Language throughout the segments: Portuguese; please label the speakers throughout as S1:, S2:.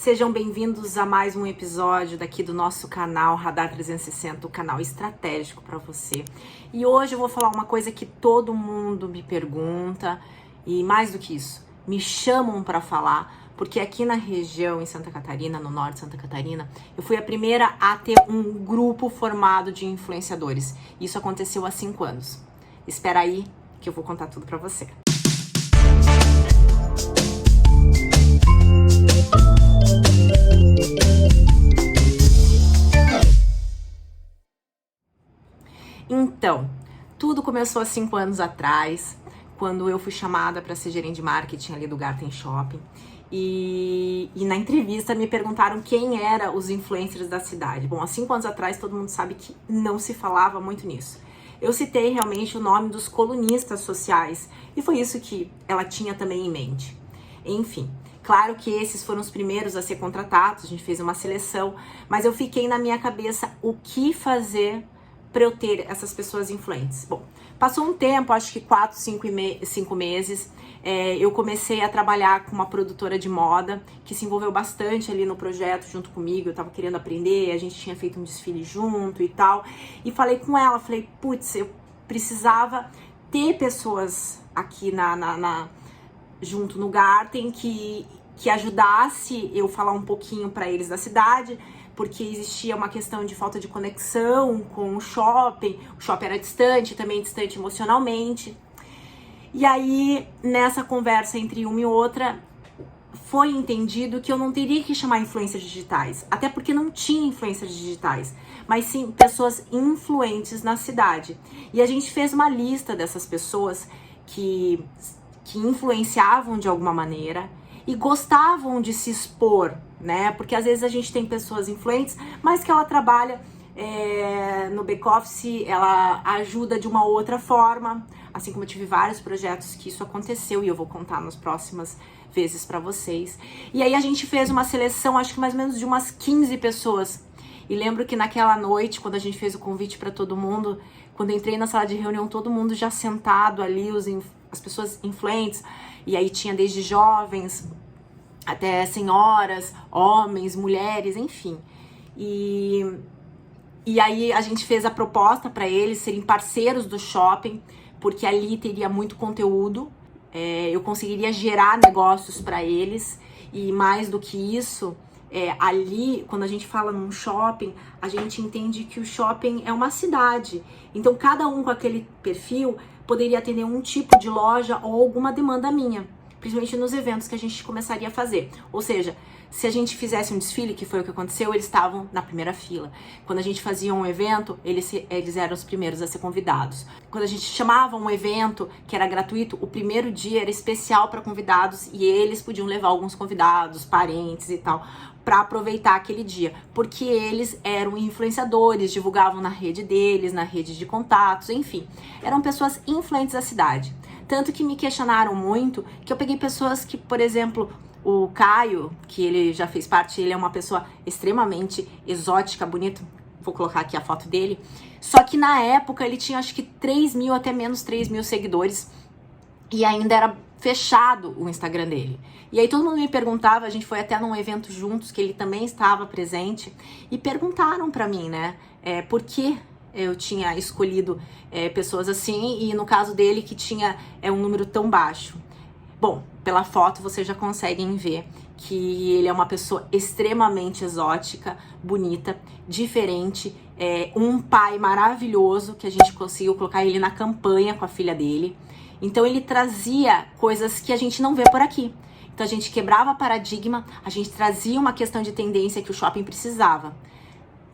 S1: Sejam bem-vindos a mais um episódio daqui do nosso canal Radar 360, o canal estratégico para você. E hoje eu vou falar uma coisa que todo mundo me pergunta e mais do que isso, me chamam para falar, porque aqui na região, em Santa Catarina, no norte de Santa Catarina, eu fui a primeira a ter um grupo formado de influenciadores. Isso aconteceu há 5 anos. Espera aí que eu vou contar tudo para você. Então, tudo começou há 5 anos atrás, quando eu fui chamada para ser gerente de marketing ali do Garten Shopping. E na entrevista me perguntaram quem eram os influencers da cidade. Bom, há 5 anos atrás todo mundo sabe que não se falava muito nisso. Eu citei realmente o nome dos colunistas sociais e foi isso que ela tinha também em mente. Enfim, claro que esses foram os primeiros a ser contratados, a gente fez uma seleção, mas eu fiquei na minha cabeça o que fazer para eu ter essas pessoas influentes. Bom, passou um tempo, acho que 4, 5 meses, eu comecei a trabalhar com uma produtora de moda que se envolveu bastante ali no projeto junto comigo. Eu tava querendo aprender, a gente tinha feito um desfile junto e tal, e falei com ela, falei, putz, eu precisava ter pessoas aqui junto no Garten que ajudasse eu falar um pouquinho para eles da cidade, porque existia uma questão de falta de conexão com o shopping era distante, também distante emocionalmente. E aí, nessa conversa entre uma e outra, foi entendido que eu não teria que chamar influências digitais, até porque não tinha influências digitais, mas sim pessoas influentes na cidade. E a gente fez uma lista dessas pessoas que influenciavam de alguma maneira e gostavam de se expor, né? Porque às vezes a gente tem pessoas influentes, mas que ela trabalha no back-office, ela ajuda de uma outra forma, assim como eu tive vários projetos que isso aconteceu e eu vou contar nas próximas vezes para vocês. E aí a gente fez uma seleção, acho que mais ou menos de umas 15 pessoas. E lembro que naquela noite, quando a gente fez o convite para todo mundo, quando eu entrei na sala de reunião, todo mundo já sentado ali, as pessoas influentes, e aí tinha desde jovens até senhoras, homens, mulheres, enfim. E aí a gente fez a proposta para eles serem parceiros do shopping, porque ali teria muito conteúdo, eu conseguiria gerar negócios para eles, e mais do que isso, ali, quando a gente fala num shopping, a gente entende que o shopping é uma cidade. Então, cada um com aquele perfil poderia atender um tipo de loja ou alguma demanda minha, principalmente nos eventos que a gente começaria a fazer. Ou seja, se a gente fizesse um desfile, que foi o que aconteceu, eles estavam na primeira fila. Quando a gente fazia um evento, eles eram os primeiros a ser convidados. Quando a gente chamava um evento que era gratuito, o primeiro dia era especial para convidados e eles podiam levar alguns convidados, parentes e tal, para aproveitar aquele dia, porque eles eram influenciadores, divulgavam na rede deles, na rede de contatos, enfim, eram pessoas influentes da cidade. Tanto que me questionaram muito, que eu peguei pessoas que, por exemplo, o Caio, que ele já fez parte, ele é uma pessoa extremamente exótica, bonita, vou colocar aqui a foto dele, só que na época ele tinha acho que 3 mil, até menos 3 mil seguidores, e ainda era fechado o Instagram dele. E aí todo mundo me perguntava, a gente foi até num evento juntos, que ele também estava presente, e perguntaram pra mim, né, por que eu tinha escolhido pessoas assim, e no caso dele que tinha um número tão baixo. Bom, pela foto vocês já conseguem ver que ele é uma pessoa extremamente exótica, bonita, diferente, um pai maravilhoso, que a gente conseguiu colocar ele na campanha com a filha dele. Então ele trazia coisas que a gente não vê por aqui. Então a gente quebrava paradigma, a gente trazia uma questão de tendência que o shopping precisava.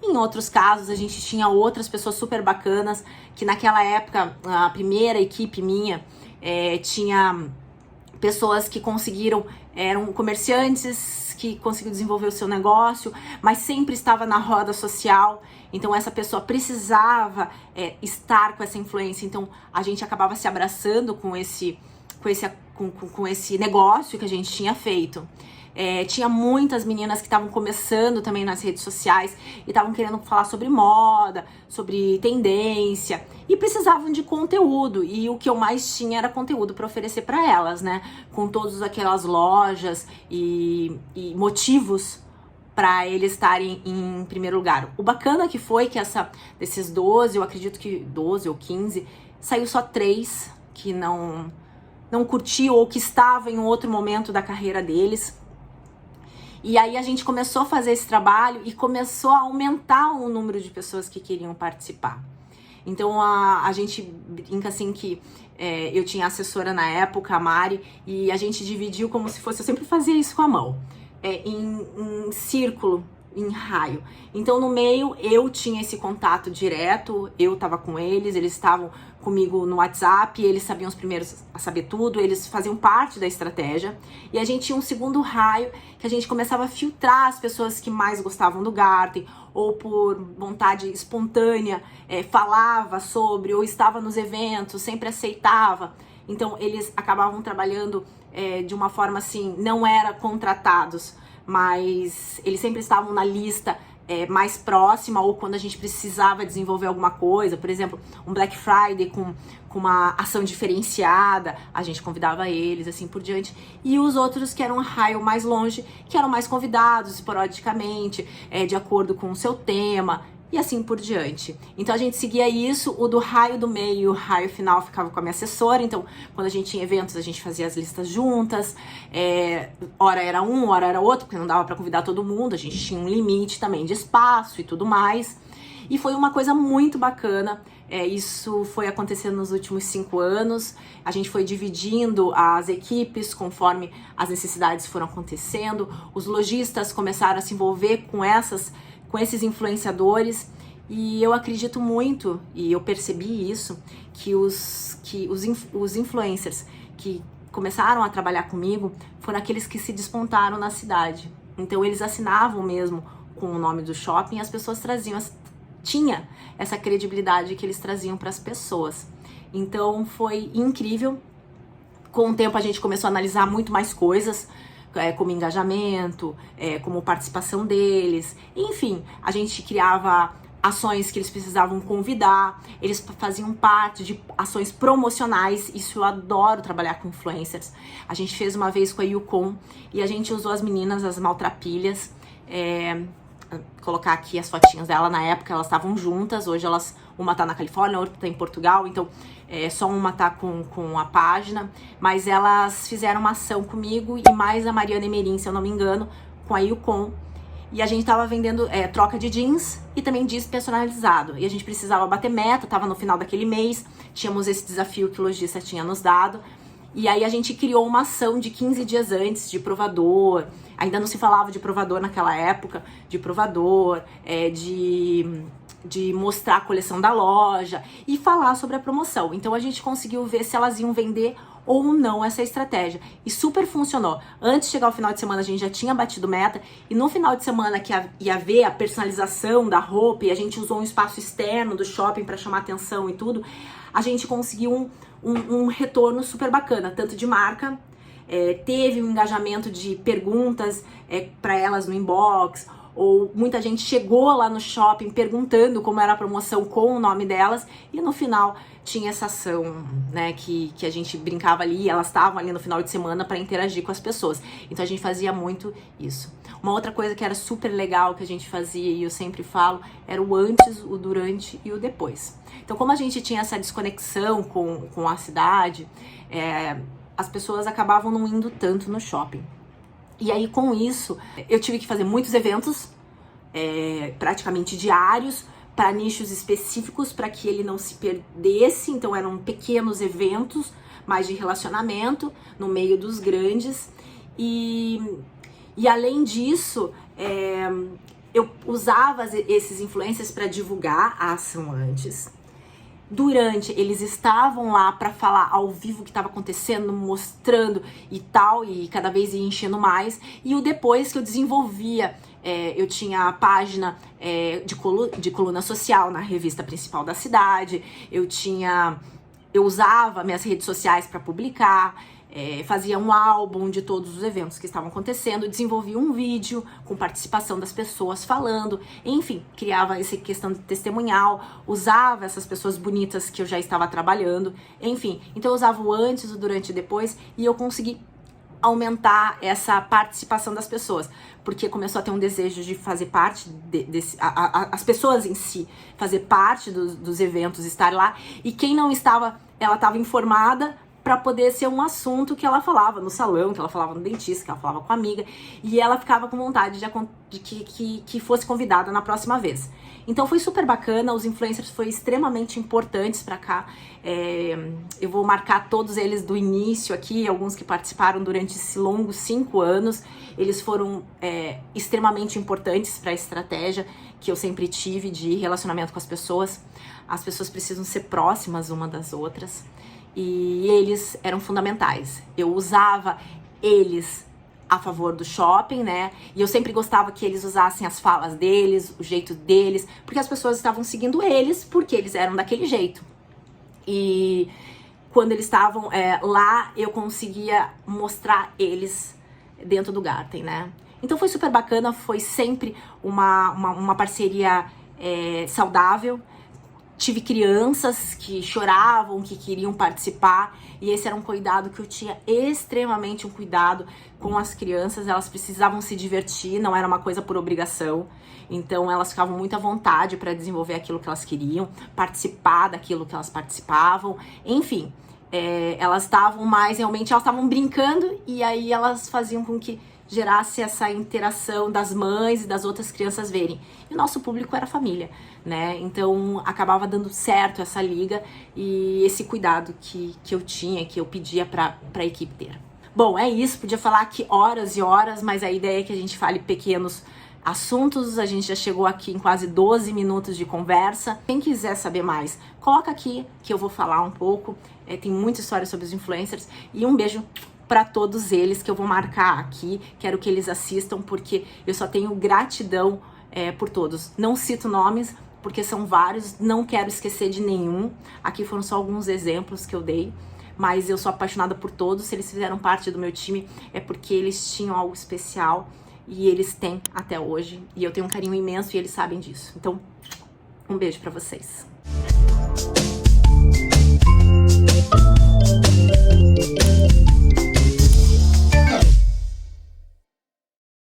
S1: Em outros casos, a gente tinha outras pessoas super bacanas, que naquela época, a primeira equipe minha, tinha pessoas que conseguiram, eram comerciantes que conseguiram desenvolver o seu negócio, mas sempre estava na roda social, então essa pessoa precisava estar com essa influência, então a gente acabava se abraçando com esse negócio que a gente tinha feito. Tinha muitas meninas que estavam começando também nas redes sociais e estavam querendo falar sobre moda, sobre tendência e precisavam de conteúdo. E o que eu mais tinha era conteúdo para oferecer para elas, né? Com todas aquelas lojas e motivos para eles estarem em primeiro lugar. O bacana que foi que desses 12, eu acredito que 12 ou 15, saiu só 3 que não curtiu ou que estavam em outro momento da carreira deles. E aí a gente começou a fazer esse trabalho e começou a aumentar o número de pessoas que queriam participar. Então a gente brinca assim que eu tinha assessora na época, a Mari, e a gente dividiu como se fosse, eu sempre fazia isso com a mão, em círculo, em raio. Então no meio eu tinha esse contato direto, eu tava com eles estavam comigo no WhatsApp, eles sabiam os primeiros a saber tudo, eles faziam parte da estratégia. E a gente tinha um segundo raio que a gente começava a filtrar as pessoas que mais gostavam do Garten, ou por vontade espontânea falava sobre, ou estava nos eventos, sempre aceitava. Então eles acabavam trabalhando de uma forma assim, não era contratados, mas eles sempre estavam na lista mais próxima, ou quando a gente precisava desenvolver alguma coisa, por exemplo, um Black Friday com uma ação diferenciada, a gente convidava eles, assim por diante. E os outros que eram um raio mais longe, que eram mais convidados esporadicamente, de acordo com o seu tema, e assim por diante. Então a gente seguia isso, o do raio do meio e o raio final ficava com a minha assessora. Então quando a gente tinha eventos, a gente fazia as listas juntas, hora era um, hora era outro, porque não dava para convidar todo mundo, a gente tinha um limite também de espaço e tudo mais. E foi uma coisa muito bacana, isso foi acontecendo nos últimos 5 anos, a gente foi dividindo as equipes conforme as necessidades foram acontecendo, os lojistas começaram a se envolver com esses influenciadores, e eu acredito muito, e eu percebi isso, que os influencers que começaram a trabalhar comigo foram aqueles que se despontaram na cidade. Então eles assinavam mesmo com o nome do shopping e as pessoas tinha essa credibilidade que eles traziam para as pessoas. Então foi incrível. Com o tempo a gente começou a analisar muito mais coisas, como engajamento, como participação deles, enfim, a gente criava ações que eles precisavam convidar, eles faziam parte de ações promocionais, isso eu adoro trabalhar com influencers. A gente fez uma vez com a Yukon e a gente usou as meninas, as maltrapilhas, colocar aqui as fotinhas dela, na época elas estavam juntas, hoje uma tá na Califórnia, a outra tá em Portugal, então só uma tá com a página, mas elas fizeram uma ação comigo e mais a Mariana Emerim, se eu não me engano, com a Yukon, e a gente tava vendendo troca de jeans e também jeans personalizado, e a gente precisava bater meta, tava no final daquele mês, tínhamos esse desafio que o lojista tinha nos dado. E aí a gente criou uma ação de 15 dias antes de provador, ainda não se falava de provador naquela época, de provador, de mostrar a coleção da loja e falar sobre a promoção. Então a gente conseguiu ver se elas iam vender ou não essa estratégia. E super funcionou. Antes de chegar ao final de semana a gente já tinha batido meta, e no final de semana que ia ver a personalização da roupa e a gente usou um espaço externo do shopping para chamar atenção e tudo, a gente conseguiu um retorno super bacana, tanto de marca, teve um engajamento de perguntas para elas no inbox, ou muita gente chegou lá no shopping perguntando como era a promoção com o nome delas, e no final tinha essa ação, né, que a gente brincava ali, elas estavam ali no final de semana para interagir com as pessoas. Então a gente fazia muito isso. Uma outra coisa que era super legal que a gente fazia, e eu sempre falo, era o antes, o durante e o depois. Então como a gente tinha essa desconexão com a cidade, as pessoas acabavam não indo tanto no shopping. E aí com isso, eu tive que fazer muitos eventos, praticamente diários, para nichos específicos, para que ele não se perdesse. Então eram pequenos eventos, mais de relacionamento, no meio dos grandes. E além disso, eu usava esses influencers para divulgar a ação antes. Durante, eles estavam lá para falar ao vivo o que estava acontecendo, mostrando e tal, e cada vez ia enchendo mais. E o depois que eu desenvolvia, eu tinha a página de coluna social na revista principal da cidade, eu usava minhas redes sociais para publicar, fazia um álbum de todos os eventos que estavam acontecendo, desenvolvia um vídeo com participação das pessoas falando, enfim, criava essa questão de testemunhal, usava essas pessoas bonitas que eu já estava trabalhando, enfim. Então eu usava o antes, o durante e depois, e eu consegui aumentar essa participação das pessoas, porque começou a ter um desejo de fazer parte as pessoas em si, fazer parte dos eventos, estar lá, e quem não estava, ela estava informada para poder ser um assunto que ela falava no salão, que ela falava no dentista, que ela falava com a amiga, e ela ficava com vontade de que fosse convidada na próxima vez. Então foi super bacana, os influencers foram extremamente importantes para cá. Eu vou marcar todos eles do início aqui, alguns que participaram durante esse longo 5 anos. Eles foram extremamente importantes para a estratégia que eu sempre tive de relacionamento com as pessoas. As pessoas precisam ser próximas uma das outras. E eles eram fundamentais. Eu usava eles a favor do shopping, né? E eu sempre gostava que eles usassem as falas deles, o jeito deles, porque as pessoas estavam seguindo eles porque eles eram daquele jeito. E quando eles estavam lá, eu conseguia mostrar eles dentro do Garten, né? Então foi super bacana, foi sempre uma parceria saudável. Tive crianças que choravam, que queriam participar, e esse era um cuidado que eu tinha extremamente, um cuidado com as crianças. Elas precisavam se divertir, não era uma coisa por obrigação, então elas ficavam muito à vontade para desenvolver aquilo que elas queriam, participar daquilo que elas participavam, enfim, elas estavam mais, realmente, elas estavam brincando, e aí elas faziam com que gerasse essa interação das mães e das outras crianças verem. E o nosso público era família, né? Então acabava dando certo essa liga e esse cuidado que eu tinha, que eu pedia para a equipe ter. Bom, é isso, podia falar aqui horas e horas, mas a ideia é que a gente fale pequenos assuntos. A gente já chegou aqui em quase 12 minutos de conversa. Quem quiser saber mais, coloca aqui que eu vou falar um pouco. Tem muita história sobre os influencers, e um beijo para todos eles que eu vou marcar aqui. Quero que eles assistam, porque eu só tenho gratidão por todos. Não cito nomes, porque são vários, não quero esquecer de nenhum. Aqui foram só alguns exemplos que eu dei, mas eu sou apaixonada por todos. Se eles fizeram parte do meu time, é porque eles tinham algo especial, e eles têm até hoje, e eu tenho um carinho imenso e eles sabem disso. Então, um beijo para vocês.